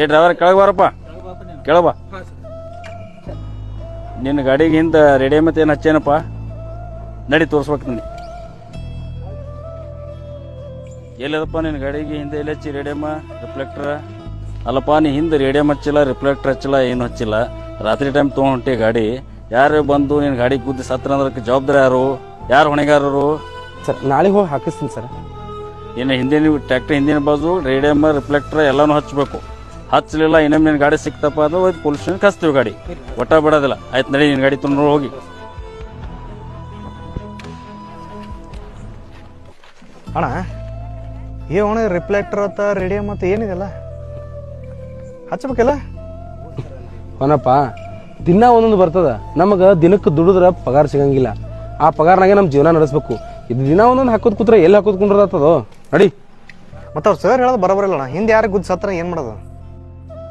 ಏ ಡ್ರೈವರ್ ಕೆಳಗೆ ಬಾರಪ್ಪ, ಕೆಳಬಾ. ನಿನ್ನ ಗಾಡಿಗೆ ಹಿಂದೆ ರೇಡಿಯೋ ಮತ್ತೆ ಏನು ಹಚ್ಚೇನಪ್ಪ? ನಡಿ ತೋರಿಸ್ಬೇಕು ನನಗೆ. ಎಲ್ಲದಪ್ಪ ನಿನ್ನ ಗಾಡಿಗೆ ಹಿಂದೆ ಎಲ್ಲಿ ಹಚ್ಚಿ ರೇಡಿಯಮ್ಮ ರಿಫ್ಲೆಕ್ಟ್ರ? ಅಲ್ಲಪ್ಪ, ನೀ ಹಿಂದೆ ರೇಡಿಯಮ್ ಹಚ್ಚಿಲ್ಲ, ರಿಫ್ಲೆಕ್ಟರ್ ಹಚ್ಚಿಲ್ಲ, ಏನು ಹಚ್ಚಿಲ್ಲ. ರಾತ್ರಿ ಟೈಮ್ ತೊಗೊಂಡು ಗಾಡಿ ಯಾರು ಬಂದು ನಿನ್ನ ಗಾಡಿ ಗುದ್ದಿ ಸತ್ರ ಅಂದ್ರೆ ಜವಾಬ್ದಾರಿ ಯಾರು ಹೊಣೆಗಾರರು? ಸರ್ ನಾಳೆಗೆ ಹೋಗಿ ಹಾಕಿಸ್ತೀನಿ ಸರ್. ಇನ್ನು ಹಿಂದಿನ ಟ್ರ್ಯಾಕ್ಟರ್ ಹಿಂದಿನ ಬಾಜು ರೇಡಿಯಮ್ ರಿಫ್ಲೆಕ್ಟರ್ ಎಲ್ಲನೂ ಹಚ್ಚಬೇಕು. ಹಚ್ಚಲಿಲ್ಲ ಇನ್ನೊಮ್ಮೆ ನಿನ್ನ ಗಾಡಿ ಸಿಕ್ತಪ್ಪ ಅಂದ್ರೆ ಹೋಗಿ ಪೊಲೀಸ್ ಸ್ಟೇಷನ್ ಕಸ್ತೀವಿ. ಗಾಡಿ ಒಟ್ಟ ಬಿಡೋದಿಲ್ಲ. ಆಯ್ತು ನಡಿ, ನಿನ್ನ ಗಾಡಿ ತುಂಬ ಹೋಗಿ. ಅಣ್ಣ ಅಣ್ಣ ರಿಫ್ಲೆಕ್ಟರ್ ಅಂತ ರೇಡಿಯಮ್ ಮತ್ತು ಏನಿದೆಲ್ಲ ಹಚ್ಬೇಕಲ್ಲ? ಅವನಪ್ಪ ದಿನ ಒಂದೊಂದು ಬರ್ತದ. ನಮಗೆ ದಿನಕ್ಕೆ ದುಡಿದ್ರೆ ಪಗಾರ ಸಿಗಂಗಿಲ್ಲ. ಆ ಪಗಾರನಾಗೆ ನಮ್ಮ ಜೀವನ ನಡೆಸ್ಬೇಕು. ಇದು ದಿನ ಒಂದೊಂದು ಹಾಕೋದು ಕೂತ್ರೆ ಎಲ್ಲಿ ಹಾಕೋದು ಕುಂಡ್ರದಾಗ್ತದೋ? ನಡಿ. ಮತ್ತು ಅವ್ರು ಸರ್ ಹೇಳೋದು ಬರೋಬರಿಲ್ಲ ಅಣ್ಣ. ಹಿಂದೆ ಯಾರಿಗೆ ಗುದ್ದು ಸತ್ರ ಏನು ಮಾಡೋದು?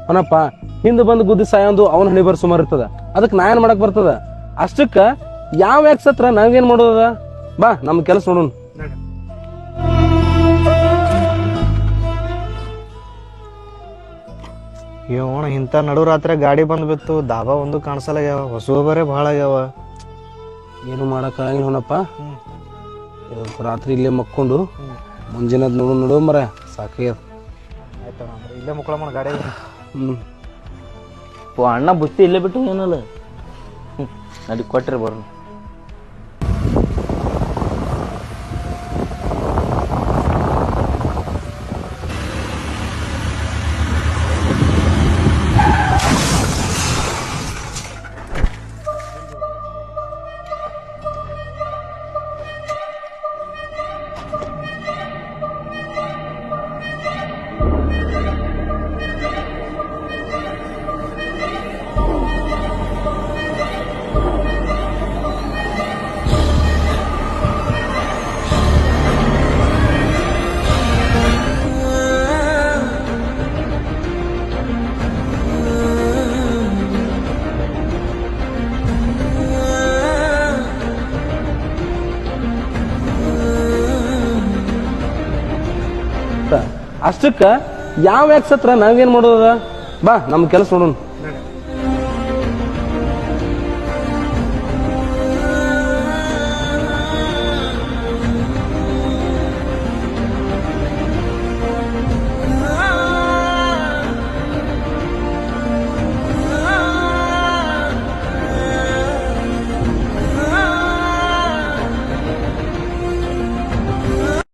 ಅವನಪ್ಪ ಹಿಂದೆ ಬಂದು ಗುದ್ದಿ ಸಾಯೊಂದು ಅವನ ಹಣಿ ಬರ್ ಸುಮಾರು ಇರ್ತದ. ಅದಕ್ಕೆ ನಾ ಏನು ಮಾಡಕ್ ಬರ್ತದ? ಅಷ್ಟಕ್ಕೆ ಯಾವ ಯಾಕೆ ಸತ್ರ ನಾವೇನು ಮಾಡೋದ? ಬಾ ನಮ್ಮ ಕೆಲಸ ನೋಡೋಣ. ಅಣ್ಣ ಇಂಥ ನಡು ರಾತ್ರಿ ಗಾಡಿ ಬಂದು ಬಿತ್ತು. ದಾಬಾ ಒಂದು ಕಾಣಿಸಲ್ಲಾಗ್ಯಾವ, ಹೊಸ ಬರೇ ಭಾಳ ಆಗ್ಯಾವ. ಏನು ಮಾಡೋಕ್ಕಾಗಿಲ್ಲ ಅವನಪ್ಪ. ರಾತ್ರಿ ಇಲ್ಲೇ ಮಕ್ಕೊಂಡು ಮುಂಜಾನೆ ನೋಡು ಮರ ಸಾಕಾಗ್ಯದ. ಆಯ್ತಣ್ಣ, ಇಲ್ಲೇ ಮುಕ್ಕೊಳ್ಳೋಣ ಗಾಡಿ. ಅಣ್ಣ ಬುತ್ತಿ ಇಲ್ಲೇ ಬಿಟ್ಟು ಏನಲ್ಲ. ನಡಿ ಕೊಟ್ರಿ ಬರೋಣ. ಅಷ್ಟಕ್ಕ ಯಾವ ಯಾಕೆ ಸತ್ರ ನಾವೇನ್ ಮಾಡೋದ? ಬಾ ನಮ್ಮ ಕೆಲಸ ನೋಡೋಣ.